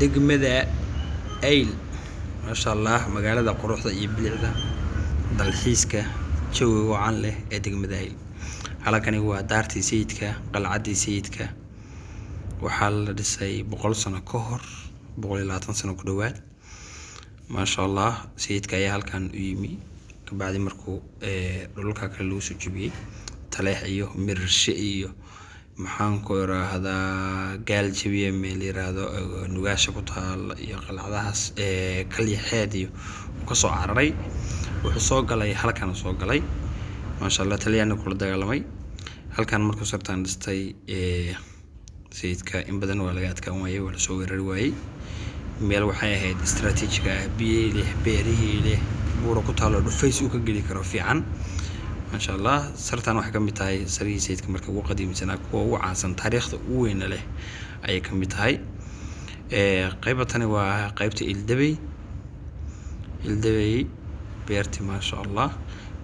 degmada Ayl ما شاء الله magaalada quruxda iyo bilicda dalxiiska jawiga wacan leh ee degmada Ayl halkani waa daartii sayidka qalcadii sayidka waxaa la dhisay 100 sano ka hor 120 sano ku dhawaad ما شاء الله sayidka ayaa halkan u yimi kabacdi markuu dhulka kale loo soo jibiyay taleex iyo mirshe iyo maxaan ku yiraahdaa gaal jabiye meel yiraahdo nugaasha ku taal iyo qalcadahaas kalixeed iyo ka soo cararay wuxuu soo galay halkan soo galay ما شاء الله taliyana kula dagaalamay halkan markuu sartaan dhistay sayidka in badan waa laga adkaan waayay wala soo weerari waayay meel waxay ahayd istaraatiijiga biye leh beerihi leh buuro ku taalo dhufays uu ka gali karo fiican ما شاء الله سرتان waxa kamid tahay sariir sayidka markii ugu qadiimsanaa kuwa ugu caansan taariikhda ugu weyn leh ay kamid tahay qaybatani waa qaybta Ildabay beerti ما شاء الله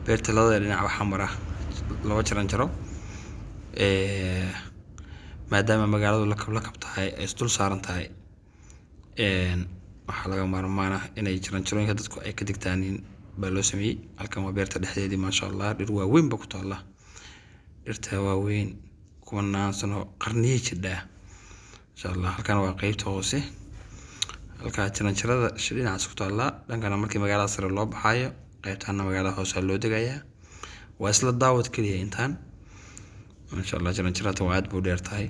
beerta labada dhinac waxa mara laba jaran jaro maadaama magaaladu la kabtahay ay isdul saaran tahay waxa laga maarmaan ah inay jaran jarooyinka dadku ay ka digtaanin baloo sameeyay halkan waa beerta dhexdeedii ما شاء الله dhir waa weyn ba ku taala dhirta waa weyn kumanaan sano qarniyo jidha ما شاء الله halkan waa qaybta hoose halka jaran jarada dhinacaas ku taala dhankana markii magaalada sare loo baxayo qaybtana magaalada hoose loo degayaa waa isla daawad kaliya intaan ما شاء الله jaran jarada waa aad buu dheer tahay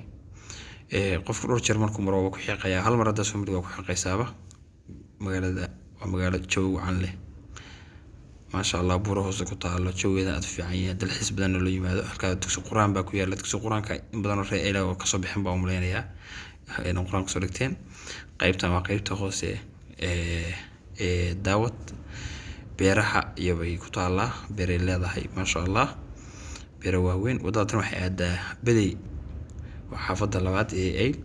qofku dhowr jeer markuu maro ku xiiqaya hal mar hada soo mid waa ku xiiqaysaaba magaalada waa magaalo jawi wacan leh ما شاء الله buuro hoose ku taalo jawigeeda aad fiican yahay dalxiis badan loo yimaado halka dugsi quraan baa ku yaala dugsi quraanka in badan oo reeyay oo ka soo bixin baa umaleynaya in quraan soo dhigteen qaybtan waa qaybta hoose daawad beeraha iyo bay ku taala beeray leedahay ما شاء الله beero waaweyn wadada waxay aadaa baday xaafada labaad ee Ayl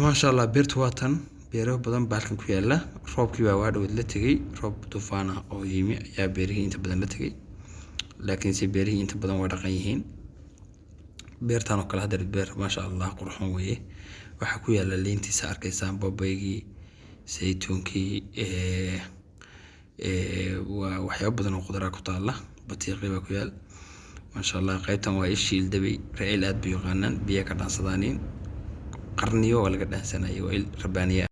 ما شاء الله beertu waa tan beero badan baalkan ku yaala roobkii waa dhaw la tagay roob tufaan ah oo yimi ayaa beerihii inta badan la tagay laakiin si beerihii inta badan waa dhaqan yihiin beertan oo kala hadar beer ما شاء الله qurxoon weeye waxa ku yaala leentiisa arkaysaan babaygii saytuunkii waa waxyaabo badan oo qudaar ku taala batiiqi baa ku yaal ما شاء الله qaybtan waa ishii Ildabay reeyl aad buu yaqaanaan biyo ka dhaansadaanin qarniyo wala ka dhaansanay waa il rabbaaniya